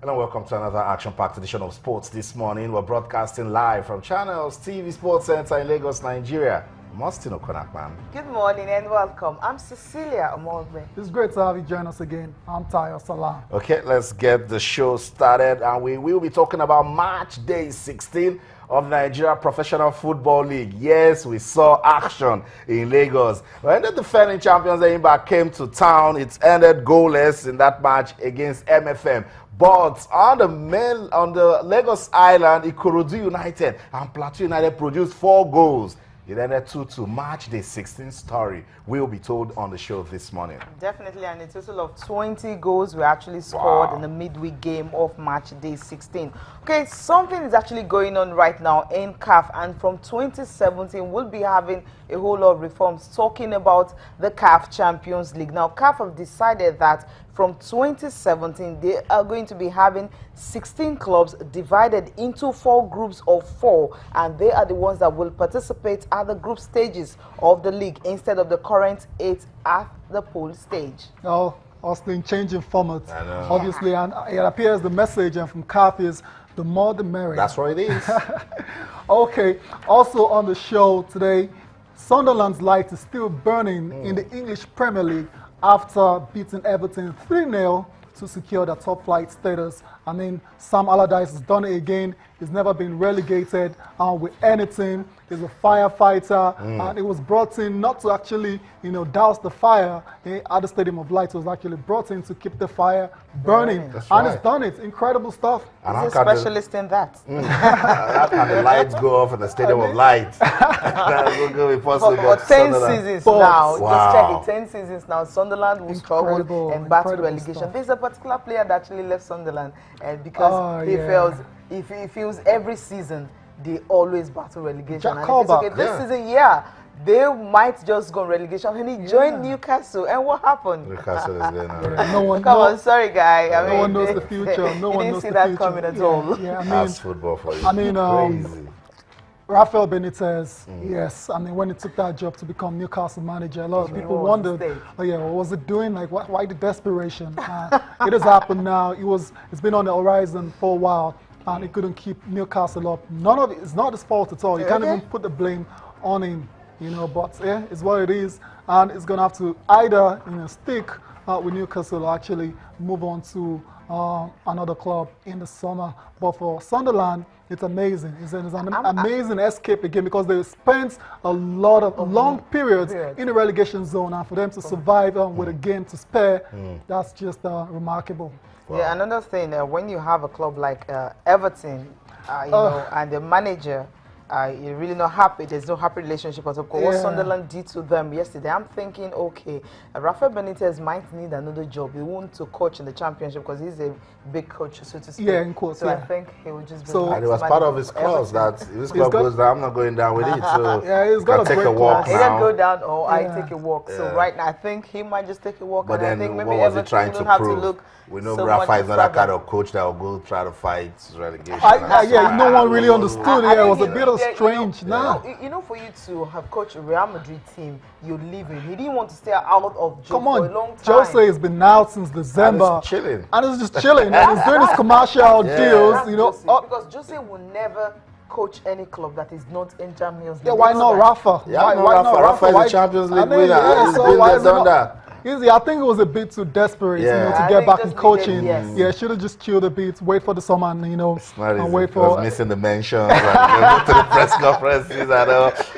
Hello, welcome to another action-packed edition of Sports This Morning. We're broadcasting live from Channels TV Sports Center in Lagos, Nigeria. Mustino Konakman. Good morning and welcome. I'm Cecilia Omogbe. It's great to have you join us again. I'm Tayo Salam. Okay, let's get the show started. And we will be talking about match day 16 of Nigeria Professional Football League. Yes, we saw action in Lagos. When the defending champions Enyimba came to town, it ended goalless in that match against MFM. But on the Lagos Island, Ikorodu United and Plateau United produced 4 goals. It ended 2-2. Match day 16 story will be told on the show this morning. Definitely, and a total of 20 goals were actually scored in the midweek game of match day 16. Okay, something is actually going on right now in CAF, and from 2017 we'll be having a whole lot of reforms talking about the CAF Champions League. Now, CAF have decided that from 2017, they are going to be having 16 clubs divided into 4 groups of 4, and they are the ones that will participate at the group stages of the league instead of the current 8 at the pool stage. Oh, Austin, changing format, obviously, and it appears the message from CAF is the more the merrier. That's what it is. Okay, also on the show today, Sunderland's light is still burning in the English Premier League after beating Everton 3-0 to secure the top flight status. I mean, Sam Allardyce has done it again. He's never been relegated with anything. He's a firefighter, and it was brought in not to actually, douse the fire at the Stadium of Light. It was actually brought in to keep the fire burning, and it's done it. Incredible stuff. And he's a specialist in that. How can the lights go off in the Stadium of Light? For 10 seasons now, just check it, 10 seasons now, Sunderland will struggle and battle relegation. There's a particular player that actually left Sunderland because he feels every season they always battle relegation. And it's okay, this season, they might just go on relegation. And he joined Newcastle, and what happened? Newcastle is there now. No one Come on, sorry, guy. No one knows the future. No one knows the future. Didn't see that coming at all. Yeah, I mean, that's football for you. I mean, crazy. Rafael Benitez, yes. I mean, when he took that job to become Newcastle manager, a lot of people wondered, what was it doing? Like, why the desperation? It has happened now. It's been on the horizon for a while, and he couldn't keep Newcastle up. None of it is not his fault at all. You can't even put the blame on him, But it's what it is, and it's gonna have to either stick with Newcastle or actually move on to another club in the summer. But for Sunderland, it's amazing. It's an amazing escape again because they spent a lot of long periods in the relegation zone, and for them to survive with a game to spare, that's just remarkable. Wow. Yeah, another thing, when you have a club like Everton, and the manager, you're really not happy. There's no happy relationship at all. What Sunderland did to them yesterday, I'm thinking, okay, Rafael Benitez might need another job. He wants to coach in the championship because he's a big coach, so to speak. Yeah, in quotes. So I think he will just be. And it was part of his clause that if this club goes down, I'm not going down with it. So he's got to take a walk now. Either go down or I take a walk. So right now, I think he might just take a walk. But and then, I think maybe what was he Everton trying to have prove? to look. We know Rafa is not that kind of coach that will go try to fight relegation. No one really understood. It was a bit of strange. For you to have coached a Real Madrid team, you're leaving. He didn't want to stay out of job for a long time. Jose has been out since December. And he's chilling. And he's just chilling. And he's doing his commercial deals, Because Jose will never coach any club that is not in Champions League. Yeah, why not Rafa? Why not Rafa? Rafa is a Champions League winner. He's been there, done that. I think it was a bit too desperate, to get back in coaching. Should have just chilled a bit, wait for the summer, and wait for. I was missing the mentions, and go to the press conferences,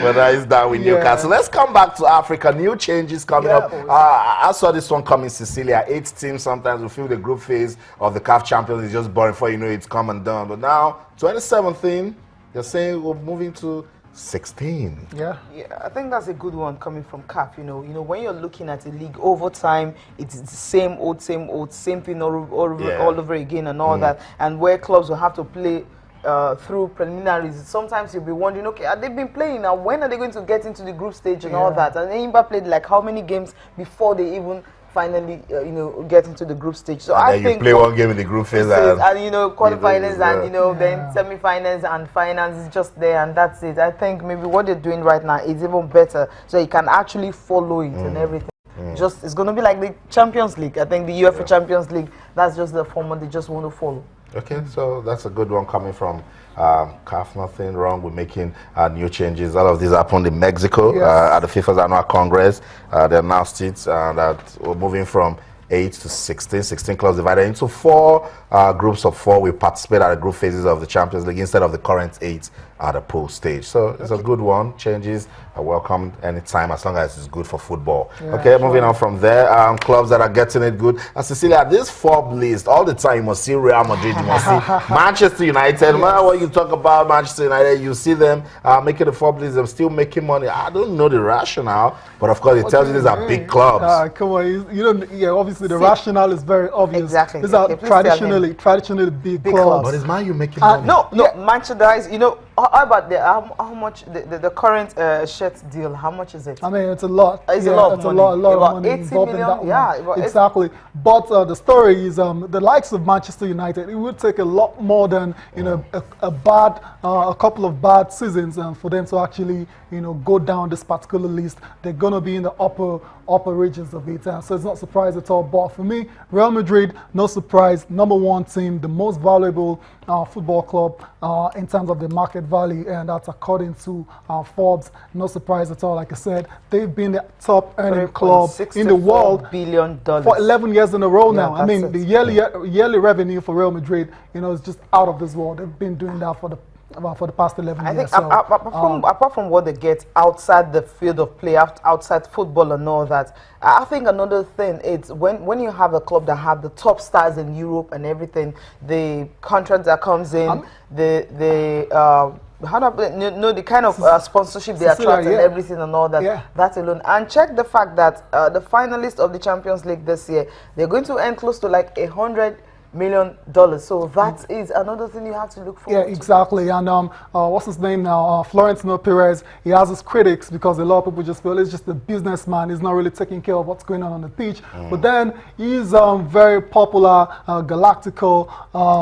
whether he's down with Newcastle. Let's come back to Africa. New changes coming up. I saw this one coming, Cecilia. 8 teams sometimes will feel the group phase of the CAF Champions is just boring before you know it's come and done. But now, 2017, they're saying we're moving to 16. Yeah, I think that's a good one coming from CAF. When you're looking at a league over time, it's the same old, same thing all over again and all that. And where clubs will have to play through preliminaries. Sometimes you'll be wondering, okay, have they been playing now? When are they going to get into the group stage and all that? And Enyimba played like how many games before they even finally, get into the group stage. So I think you play one game in the group phase and quarterfinals and then semi-finals and finals is just there and that's it. I think maybe what they're doing right now is even better, so you can actually follow it and everything. Just it's going to be like the Champions League. I think the UEFA Champions League, that's just the format they just want to follow. Okay, so that's a good one coming from CAF. Nothing wrong with making new changes. All of these happened in Mexico at the FIFA's annual Congress. They announced it that we're moving from 8 to 16 clubs divided into 4 groups of 4 will participate at the group phases of the Champions League instead of the current 8 at the pool stage. So it's a good one. Changes are welcomed anytime as long as it's good for football. Moving on from there, clubs that are getting it good. Cecilia, this Forbes list, all the time you must see Real Madrid, you must see Manchester United. No matter what you talk about Manchester United, you see them making the Forbes list, they're still making money. I don't know the rationale, but of course it tells you these are big clubs. Come on, you don't. Yeah, obviously the rationale is very obvious. Exactly. These are traditionally big clubs. But is Man U making money? No, Manchester guys, you know, how about how much the current shirt deal? How much is it? I mean, it's a lot. It's a lot of money. A lot of about money 80 involved million? in that one. Yeah, exactly. But the story is the likes of Manchester United. It would take a lot more than a couple of bad seasons for them to actually go down this particular list. They're gonna be in the upper regions of it, so it's not surprise at all. But for me, Real Madrid, no surprise, #1 team, the most valuable football club in terms of the market value, and that's according to Forbes. No surprise at all. Like I said, they've been the top earning club in the world billion for 11 years in a row now. I mean, it. the yearly revenue for Real Madrid, is just out of this world. They've been doing that for the past 11 years. I think apart from what they get outside the field of play, outside football and all that, I think another thing is when you have a club that have the top stars in Europe and everything, the contract that comes in, the kind of sponsorship they attract and everything and all that, that alone. And check the fact that the finalists of the Champions League this year, they're going to earn close to like $100 million. So that is another thing you have to look forward to. Yeah, exactly. And what's his name now? Florentino Perez. He has his critics because a lot of people just feel he's just a businessman. He's not really taking care of what's going on the pitch. But then he's very popular, galactical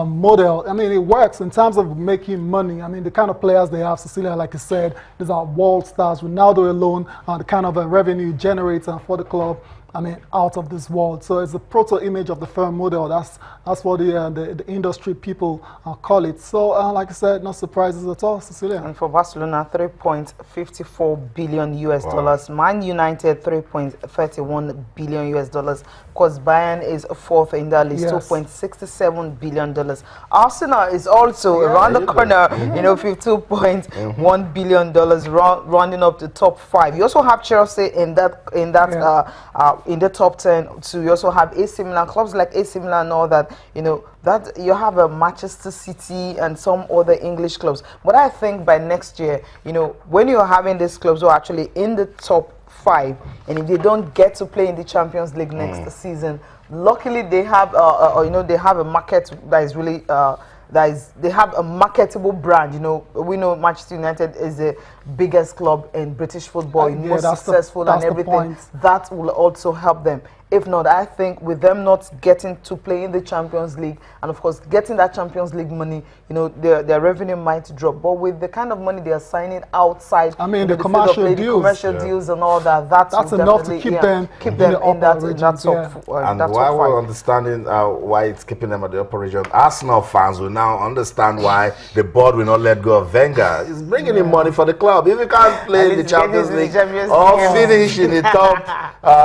model. I mean, it works in terms of making money. I mean, the kind of players they have, Cecilia, like I said, these are world stars. Ronaldo alone, the kind of revenue generator for the club, I mean, out of this world. So it's a proto-image of the firm model. That's what the industry people call it. So, like I said, no surprises at all, Cecilia. And for Barcelona, $3.54 billion US. Man United, $3.31 billion US. Of course, Bayern is fourth in that list, $2.67 billion. Arsenal is also around the corner, $52.1 billion, rounding up the top 5. You also have Chelsea in the top 10 too. You also have AC Milan, clubs like AC Milan and all that, that you have a Manchester City and some other English clubs. But I think by next year, when you're having these clubs who are actually in the top 5, and if they don't get to play in the Champions League next season, luckily they have they have a market that is really they have a marketable brand. We know Manchester United is the biggest club in British football, most successful and everything. That will also help them. If not, I think with them not getting to play in the Champions League, and of course getting that Champions League money, their revenue might drop. But with the kind of money they are signing outside, I mean, the commercial deals and all that, that's enough to keep them in that top. And while we're understanding why it's keeping them at the upper region, Arsenal fans will now understand why the board will not let go of Wenger. He's bringing in money for the club. If you can't play in the Champions League or finish in the top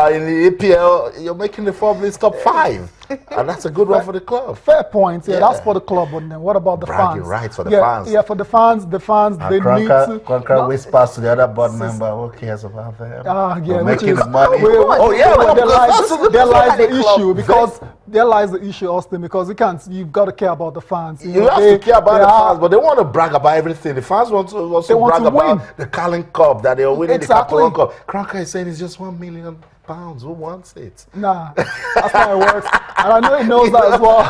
in the EPL, you're making the Forbes top 5. And that's a good one for the club. Fair point. Yeah, that's for the club. But then what about the bragging fans? Rights for the fans. Yeah, for the fans, they need to. Cronker whispers to the other board member, who cares about them? Making money. There lies the issue because there lies the issue, Austin, because you've got to care about the fans. You have to care about the fans, but they want to brag about everything. The fans want to also brag about the Carling Cup, that they are winning the Catalan Cup. Cronker is saying it's just £1 million. Who wants it? Nah, that's how it works. And I know he knows that as well.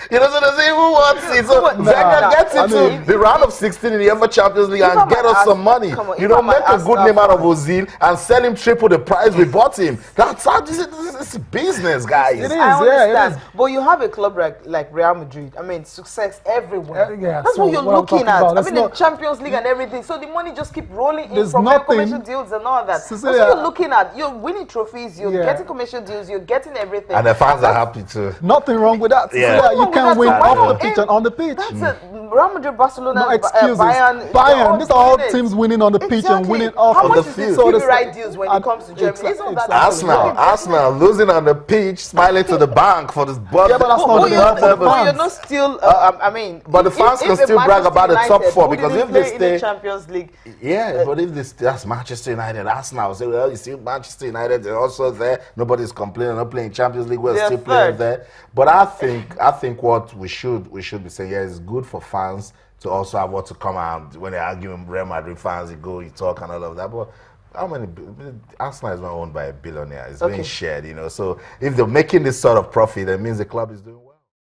He doesn't even want it. So Wenger gets into the round of 16 in the UEFA Champions League and get us some money. You know, make a good name out of Ozil and sell him triple the price we bought him. That's how this is business, guys. It is, I understand. yeah, it is. But you have a club like Real Madrid. I mean, success everywhere. Yeah, that's so what you're what I'm looking talking at. about, I mean, the Champions League and everything. So the money just keep rolling in from commercial deals and all that. That's what you're looking at. You're winning trophies. You're getting commercial deals. You're getting everything. And the fans are happy too. Nothing wrong with that. Yeah. You can win off the pitch and on the pitch. That's it. Real Madrid, Barcelona, No excuses. Bayern. These are all teams winning on the pitch and winning off How the much field. is the TV right deals when it comes to Germany? It's not that Arsenal losing on the pitch, smiling to the bank for this. Yeah, but that's not you're not still. I mean, but the fans can still brag about the top four because if they stay in the Champions League, but if that's Manchester United, Arsenal say, well, you see Manchester United, they're also there. Nobody's complaining, not playing Champions League. We're still playing there. But I think what we should be saying, it's good for fans to also have what to come out when they're arguing Real Madrid fans. You talk and all of that. But how many? Arsenal is not owned by a billionaire. It's being shared, you know. So if they're making this sort of profit, that means the club is doing well.